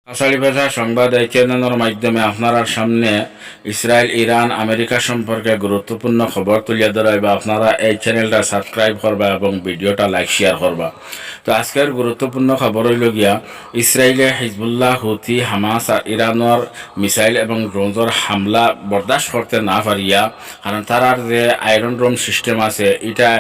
আষাঢ়ি ভাষা সংবাদ এই চ্যানেলের মাধ্যমে আপনারা সামনে ইসরায়েল ইরান আমেরিকা সম্পর্কে গুরুত্বপূর্ণ খবর তুলিয়া ধরাইবা। আপনারা এই চ্যানেলটা সাবস্ক্রাইব করবা এবং ভিডিওটা লাইক শেয়ার করবা। তো আজকের গুরুত্বপূর্ণ খবর হইল গিয়া ইসরায়েলে হিজবুল্লাহ হুথি হামাস আর ইরানের মিসাইল এবং ড্রোনজর হামলা বরদাস্ত করতে না পারিয়া, কারণ তারার যে আয়রন ড্রোম সিস্টেম আছে এটা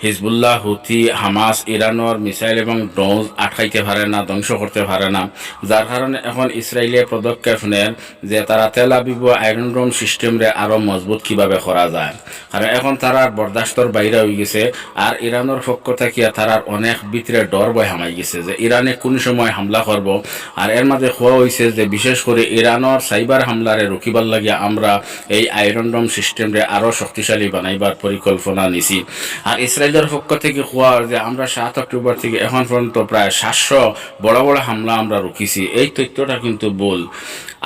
হিজবুল্লাহ হুথি হামাস ইরানের মিসাইল এবং ড্রোন আটকাইতে পারে না, ধ্বংস করতে পারে না। যার কারণে এখন ইসরায়েলে পদক্ষেপ নেন যে তারা তেল আবিব আয়রন ড্রোম সিস্টেমরে আরও মজবুত কিভাবে করা যায়, কারণ এখন তারা বরদাস্তর বাইরে হয়ে গেছে। আর ইরানের পক্ষ থেকে তারার অনেক ভিতরে ডর ভয় হামাই গেছে যে ইরানে কোন সময় হামলা করব। আর এর মাঝে খোয়া হয়েছে যে বিশেষ করে ইরানের সাইবার হামলারে রুকিবার লাগিয়া আমরা এই আয়রন ড্রোম সিস্টেমরে আরও শক্তিশালী বানাইবার পরিকল্পনা নিছি। আর ইসরায়েলের পক্ষ থেকে খোয়া যে আমরা 7 অক্টোবর থেকে এখন পর্যন্ত প্রায় 700 বড় বড় হামলা আমরা রুকিছি। এই তথ্যটা কিন্তু ভুল।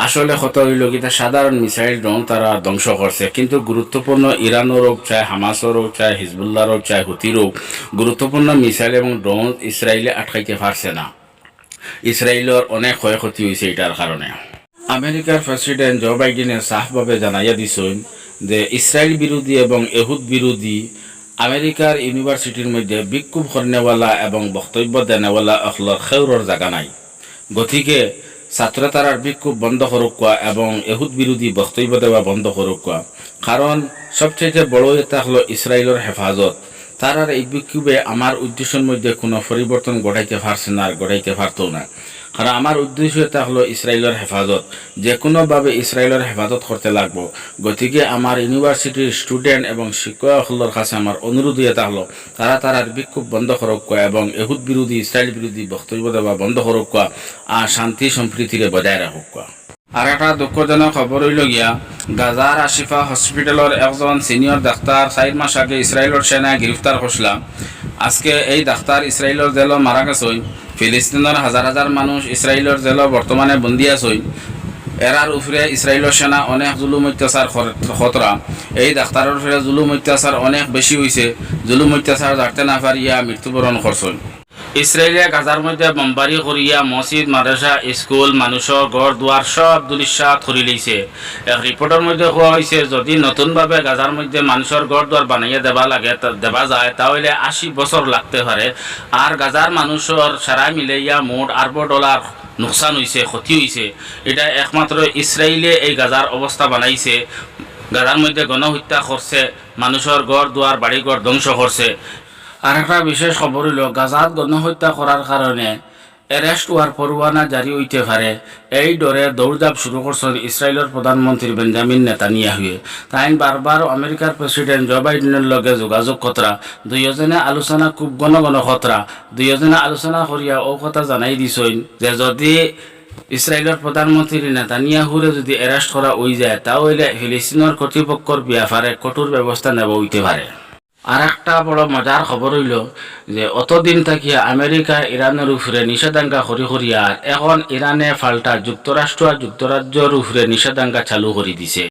আসলে কত হইল কিনা সাধারণ মিসাইল ড্রোন তারা ধ্বংস করছে, কিন্তু গুরুত্বপূর্ণ ইরানের হোক চায় হামাসের হোক চায় হিজবুল্লাহর হোক চায় হুতির হোক, গুরুত্বপূর্ণ মিসাইল এবং ড্রোন ইসরায়েলে আটকাইতে পারছে না। ইসরায়েলের অনেক ক্ষয়ক্ষতি হয়েছে এটার কারণে। আমেরিকার প্রেসিডেন্ট জো বাইডেনের সাফভাবে জানাইয়া দিছেন যে ইসরায়েল বিরোধী এবং এহুদ বিরোধী আমেরিকার ইউনিভার্সিটির মধ্যে বিক্ষোভ করেনেওয়ালা এবং বক্তব্য দেনেওয়ালা অখলর খেউরর জায়গা নাই। গতিকে ছাত্র তারার বিক্ষোভ বন্ধ করুক এবং এহুদ বিরোধী বক্তব্য দেওয়া বন্ধ করুক, কারণ সবচেয়ে বড় এটা হলো ইসরায়েলের হেফাজত। তারার এই বিক্ষোভে আমার উদ্দেশ্যের মধ্যে কোনো পরিবর্তন ঘটাইতে পারছে না আর ঘটাইতে পারত না, কারণ আমার উদ্দেশ্য এটা হলো ইসরায়েলের হেফাজত, যে কোনোভাবে ইসরায়েলের হেফাজত করতে লাগবো। গতিকে আমার ইউনিভার্সিটির স্টুডেন্ট এবং শিক্ষকসকলের কাছে আমার অনুরোধ এটা হলো তারার বিক্ষোভ বন্ধ করুক এবং এহুদ বিরোধী ইসরায়েল বিরোধী বক্তব্য দেওয়া বন্ধ করুক আর শান্তি সম্প্রীতিরে বজায় রাখুক। আর একটা দুঃখজনক খবর হইল গিয়া গাজার আশিফা হসপিটালের একজন সিনিয়র ডাক্তার 4 মাস আগে ইসরায়েলের সেনায় গ্রেফতার করছিলাম। আজকে এই ডাক্তার ইসরায়েলের জেল মারা গেছে। ফিলিস্তিনের হাজার হাজার মানুষ ইসরায়েলের জেল বর্তমানে বন্দী আছে। এরার উপরে ইসরায়েলের সেনা অনেক জুলুম অত্যাচার খতরা। এই ডাক্তারের উপরে জুলুম অত্যাচার অনেক বেশি হয়েছে। জুলুম অত্যাচার জানতে না পারিয়া মৃত্যুবরণ করছেন। ইসরায়েলে গাজার মধ্যে বোমবারি করিয়া মসজিদ মাদ্রাসা স্কুল মানুষের ঘর দুয়ার সব দুলিশাত করে লইছে। এক রিপোর্টের মধ্যে কোয়া হয়েছে যদি নতুনভাবে গাজার মধ্যে মানুষের ঘর দুয়ার বানাইয়া দেওয়া যায় তাহলে 80 বছর লাগতে পারে। আর গাজার মানুষের সারা মিলাইয়া মোট $8 নোকসান হয়েছে, ক্ষতি হয়েছে। এটা একমাত্র ইসরায়েলে এই গাজার অবস্থা বানাইছে। গাজার মধ্যে গণহত্যা করছে, মানুষের ঘর দুয়ার বাড়িঘর ধ্বংস করছে। আর একটা বিশেষ খবর হইল গাজাত গণহত্যা করার কারণে অ্যারেস্ট হওয়ার পরোয়ানা জারি হইতে পারে। এই ডরে দৌড়ঝাঁপ শুরু করছেন ইসরায়েলের প্রধানমন্ত্রী বেঞ্জামিন নেতানিয়াহুয়ে। তাই বারবার আমেরিকার প্রেসিডেন্ট জো বাইডেনের লগে যোগাযোগ কতরা, দুইজনে আলোচনা খুব ঘন কতরা, দুইজনে আলোচনা করিয়া ও কথা জানাই দিছেন যে যদি ইসরায়েলের প্রধানমন্ত্রী নেতানিয়াহুরে যদি অ্যারেস্ট করা হয়ে যায় তাহলে ফিলিস্তিনের কর্তৃপক্ষের ব্যাপারে কঠোর ব্যবস্থা নেওয়া হইতে পারে। আর একটা বড় মজার খবর হইল যে অতদিন থাকিয়া আমেরিকা ইরানের উপরে নিষেধাজ্ঞা করিয়া এখন ইরানে ফাল্টা যুক্তরাষ্ট্র আর যুক্তরাজ্যের উপরে নিষেধাজ্ঞা চালু করে দিছে।